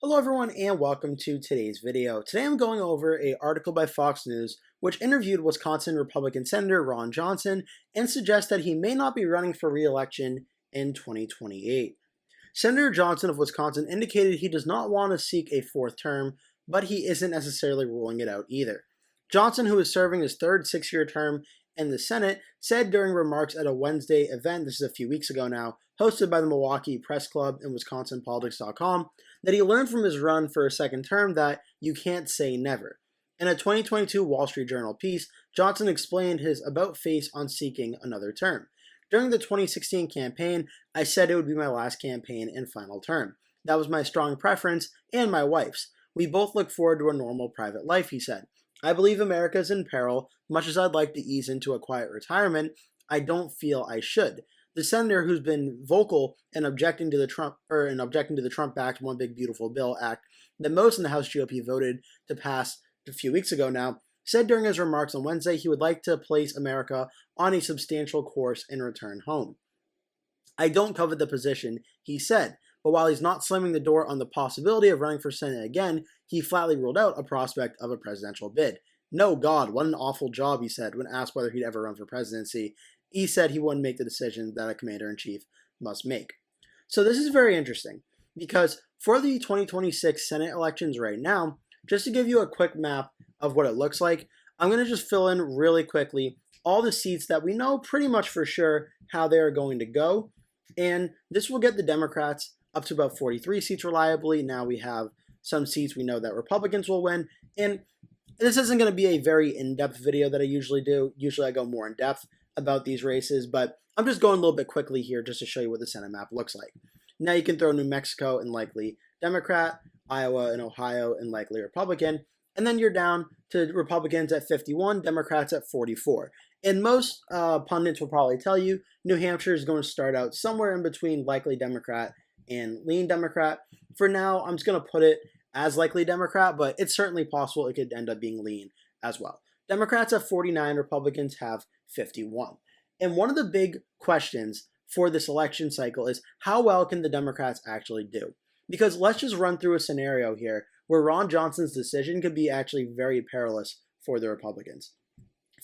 Hello everyone and welcome to today's video. Today I'm going over an article by Fox News which interviewed Wisconsin Republican Senator Ron Johnson and suggests that he may not be running for re-election in 2028. Senator Johnson of Wisconsin indicated he does not want to seek a fourth term, but he isn't necessarily ruling it out either. Johnson, who is serving his third six-year term in the Senate, said during remarks at a Wednesday event, this is a few weeks ago now, hosted by the Milwaukee Press Club and WisconsinPolitics.com, that he learned from his run for a second term that you can't say never. In a 2022 Wall Street Journal piece, Johnson explained his about-face on seeking another term. During the 2016 campaign, I said it would be my last campaign and final term. That was my strong preference and my wife's. We both look forward to a normal private life, he said. I believe America is in peril. Much as I'd like to ease into a quiet retirement, I don't feel I should. The senator, who's been vocal in objecting to the Trump-backed One Big Beautiful Bill Act that most in the House GOP voted to pass a few weeks ago now, said during his remarks on Wednesday he would like to place America on a substantial course and return home. I don't covet the position, he said, but while he's not slamming the door on the possibility of running for Senate again, he flatly ruled out a prospect of a presidential bid. No, God, what an awful job, he said when asked whether he'd ever run for presidency. He said he wouldn't make the decision that a commander-in-chief must make. So this is very interesting because for the 2026 Senate elections right now, just to give you a quick map of what it looks like, I'm going to just fill in really quickly all the seats that we know pretty much for sure how they are going to go. And this will get the Democrats up to about 43 seats reliably. Now we have some seats we know that Republicans will win. And this isn't going to be a very in-depth video that I usually do. Usually I go more in-depth about these races, but I'm just going a little bit quickly here just to show you what the Senate map looks like. Now you can throw New Mexico and likely Democrat, Iowa and Ohio and likely Republican, and then you're down to Republicans at 51, Democrats at 44. And most pundits will probably tell you New Hampshire is going to start out somewhere in between likely Democrat and lean Democrat. For now, I'm just going to put it as likely Democrat, but it's certainly possible it could end up being lean as well. Democrats have 49, Republicans have 51. And one of the big questions for this election cycle is how well can the Democrats actually do? Because let's just run through a scenario here where Ron Johnson's decision could be actually very perilous for the Republicans.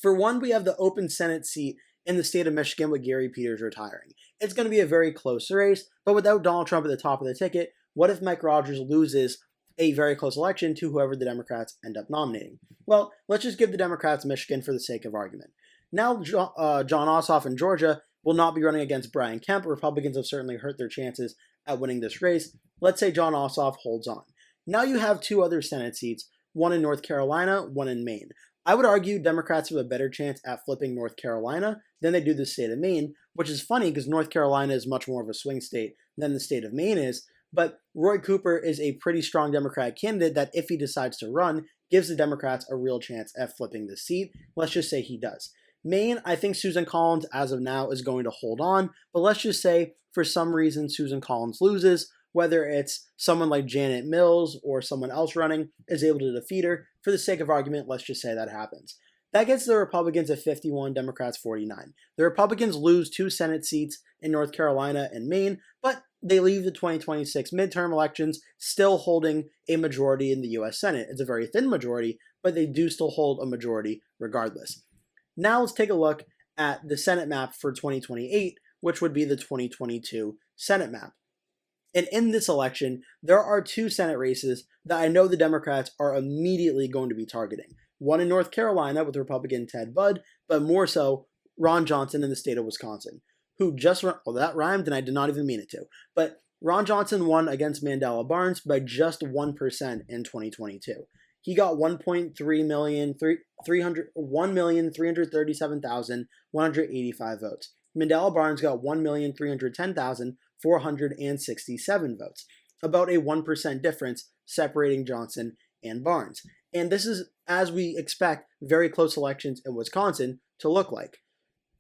For one, we have the open Senate seat in the state of Michigan with Gary Peters retiring. It's going to be a very close race, but without Donald Trump at the top of the ticket, what if Mike Rogers loses a very close election to whoever the Democrats end up nominating? Well, let's just give the Democrats Michigan for the sake of argument. Now, John Ossoff in Georgia will not be running against Brian Kemp. Republicans have certainly hurt their chances at winning this race. Let's say John Ossoff holds on. Now you have two other Senate seats, one in North Carolina, one in Maine. I would argue Democrats have a better chance at flipping North Carolina than they do the state of Maine, which is funny because North Carolina is much more of a swing state than the state of Maine is. But Roy Cooper is a pretty strong Democratic candidate that if he decides to run, gives the Democrats a real chance at flipping the seat. Let's just say he does. Maine, I think Susan Collins, as of now, is going to hold on. But let's just say, for some reason, Susan Collins loses, whether it's someone like Janet Mills or someone else running is able to defeat her. For the sake of argument, let's just say that happens. That gets the Republicans at 51, Democrats 49. The Republicans lose 2 Senate seats in North Carolina and Maine, but they leave the 2026 midterm elections still holding a majority in the U.S. Senate. It's a very thin majority, but they do still hold a majority regardless. Now let's take a look at the Senate map for 2028, which would be the 2022 Senate map. And in this election, there are 2 Senate races that I know the Democrats are immediately going to be targeting. One in North Carolina with Republican Ted Budd, but more so Ron Johnson in the state of Wisconsin, who just, well, that rhymed and I did not even mean it to. But Ron Johnson won against Mandela Barnes by just 1% in 2022. He got 1,337,185 votes. Mandela Barnes got 1,310,467 votes, about a 1% difference separating Johnson and Barnes. And this is, as we expect, very close elections in Wisconsin to look like.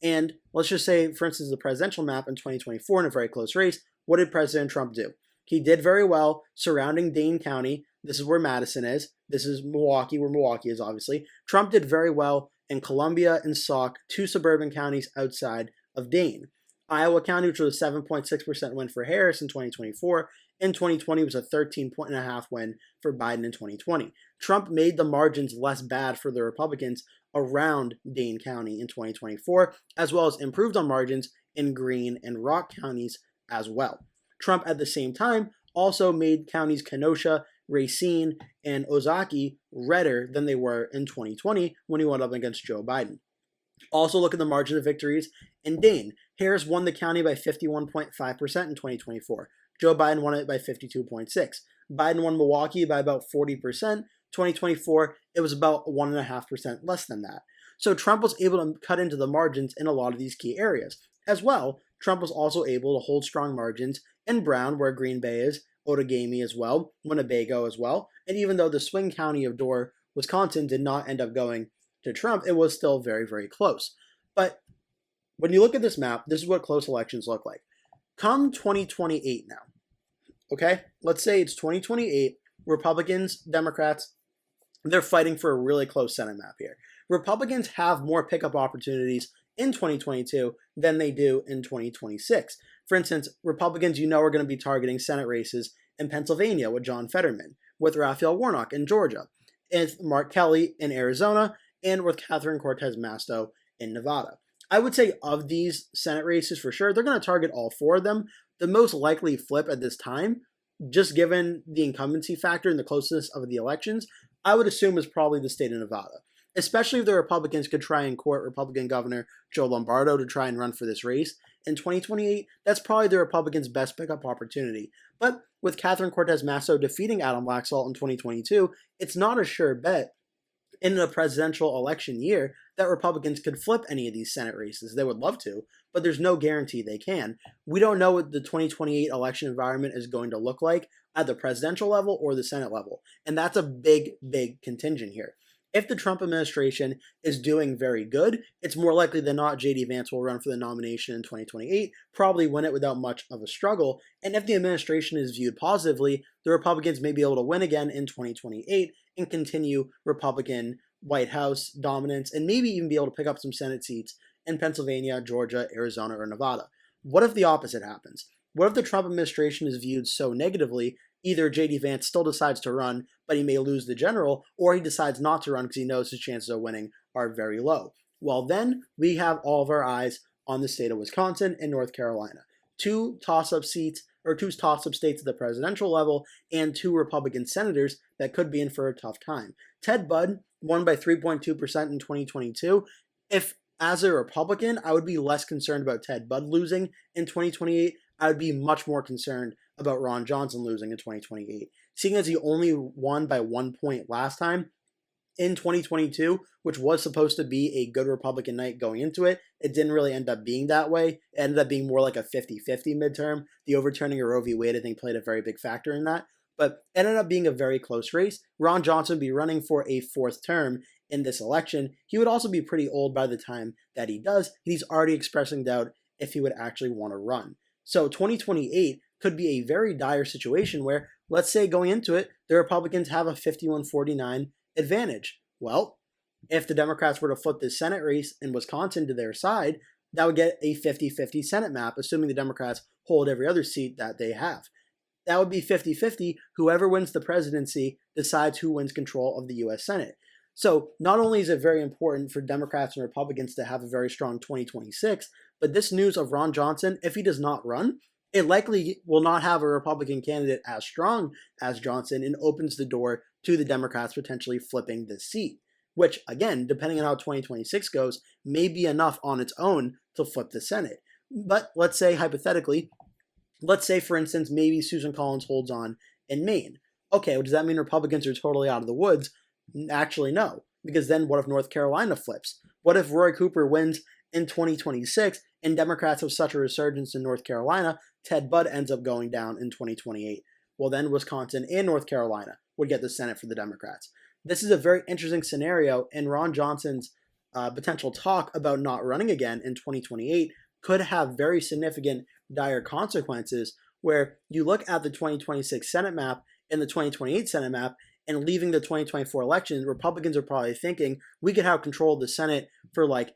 And let's just say, for instance, the presidential map in 2024 in a very close race, what did President Trump do? He did very well surrounding Dane County. This is where Madison is. This is Milwaukee, where Milwaukee is, obviously. Trump did very well in Columbia and Sauk, 2 suburban counties outside of Dane. Iowa County, which was a 7.6% win for Harris in 2024, In 2020, it was a 13.5 win for Biden in 2020. Trump made the margins less bad for the Republicans around Dane County in 2024, as well as improved on margins in Greene and Rock counties as well. Trump, at the same time, also made counties Kenosha, Racine, and Ozaukee redder than they were in 2020 when he went up against Joe Biden. Also, look at the margin of victories in Dane. Harris won the county by 51.5% in 2024. Joe Biden won it by 52.6%. Biden won Milwaukee by about 40%. 2024, it was about 1.5% less than that. So Trump was able to cut into the margins in a lot of these key areas. As well, Trump was also able to hold strong margins in Brown, where Green Bay is, Outagamie as well, Winnebago as well. And even though the swing county of Dorr, Wisconsin did not end up going to Trump, it was still very, very close. But when you look at this map, this is what close elections look like. Come 2028 now, okay? Let's say it's 2028, Republicans, Democrats, they're fighting for a really close Senate map here. Republicans have more pickup opportunities in 2022 than they do in 2026. For instance, Republicans, are going to be targeting Senate races in Pennsylvania with John Fetterman, with Raphael Warnock in Georgia, with Mark Kelly in Arizona, and with Catherine Cortez Masto in Nevada. I would say of these Senate races for sure, they're going to target all four of them. The most likely flip at this time, just given the incumbency factor and the closeness of the elections, I would assume is probably the state of Nevada, especially if the Republicans could try and court Republican Governor Joe Lombardo to try and run for this race in 2028. That's probably the Republicans' best pickup opportunity. But with Catherine Cortez Masto defeating Adam Laxalt in 2022, it's not a sure bet in a presidential election year that Republicans could flip any of these Senate races. They would love to, but there's no guarantee they can. We don't know what the 2028 election environment is going to look like at the presidential level or the Senate level. And that's a big, big contingent here. If the Trump administration is doing very good, it's more likely than not J.D. Vance will run for the nomination in 2028, probably win it without much of a struggle. And if the administration is viewed positively, the Republicans may be able to win again in 2028 and continue Republican White House dominance and maybe even be able to pick up some Senate seats in Pennsylvania, Georgia, Arizona, or Nevada. What if the opposite happens? What if the Trump administration is viewed so negatively, either J.D. Vance still decides to run, but he may lose the general, or he decides not to run because he knows his chances of winning are very low? Well, then we have all of our eyes on the state of Wisconsin and North Carolina. Two toss-up states at the presidential level, and two Republican senators that could be in for a tough time. Ted Budd won by 3.2% in 2022. If, as a Republican, I would be less concerned about Ted Budd losing in 2028, I would be much more concerned about Ron Johnson losing in 2028. Seeing as he only won by 1 point last time, in 2022, which was supposed to be a good Republican night going into it, it didn't really end up being that way. It ended up being more like a 50-50 midterm. The overturning of Roe v. Wade, I think, played a very big factor in that. But it ended up being a very close race. Ron Johnson would be running for a fourth term in this election. He would also be pretty old by the time that he does. He's already expressing doubt if he would actually want to run. So 2028 could be a very dire situation where, let's say going into it, the Republicans have a 51-49 advantage. Well, if the Democrats were to flip this Senate race in Wisconsin to their side, that would get a 50-50 Senate map, assuming the Democrats hold every other seat that they have. That would be 50-50. Whoever wins the presidency decides who wins control of the U.S. Senate. So not only is it very important for Democrats and Republicans to have a very strong 2026, but this news of Ron Johnson, if he does not run, it likely will not have a Republican candidate as strong as Johnson and opens the door to the Democrats potentially flipping this seat, which, again, depending on how 2026 goes, may be enough on its own to flip the Senate. But let's say, hypothetically, for instance, maybe Susan Collins holds on in Maine. Okay, well, does that mean Republicans are totally out of the woods? Actually, no, because then what if North Carolina flips? What if Roy Cooper wins in 2026 and Democrats have such a resurgence in North Carolina, Ted Budd ends up going down in 2028? Well, then Wisconsin and North Carolina would get the Senate for the Democrats. This is a very interesting scenario, and Ron Johnson's potential talk about not running again in 2028 could have very significant dire consequences, where you look at the 2026 Senate map and the 2028 Senate map, and leaving the 2024 election, Republicans are probably thinking we could have control of the Senate for like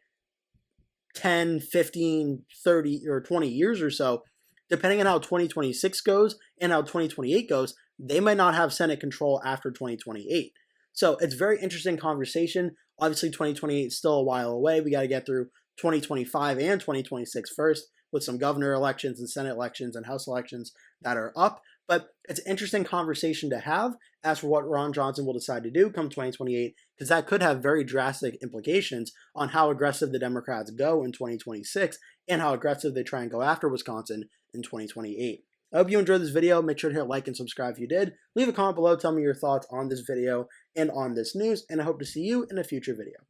10, 15, 30, or 20 years or so. depending on how 2026 goes and how 2028 goes, they might not have Senate control after 2028. So it's very interesting conversation. Obviously, 2028 is still a while away. We got to get through 2025 and 2026 first, with some governor elections and Senate elections and House elections that are up. But it's an interesting conversation to have as for what Ron Johnson will decide to do come 2028, because that could have very drastic implications on how aggressive the Democrats go in 2026 and how aggressive they try and go after Wisconsin in 2028. I hope you enjoyed this video. Make sure to hit like and subscribe if you did. Leave a comment below, tell me your thoughts on this video and on this news, and I hope to see you in a future video.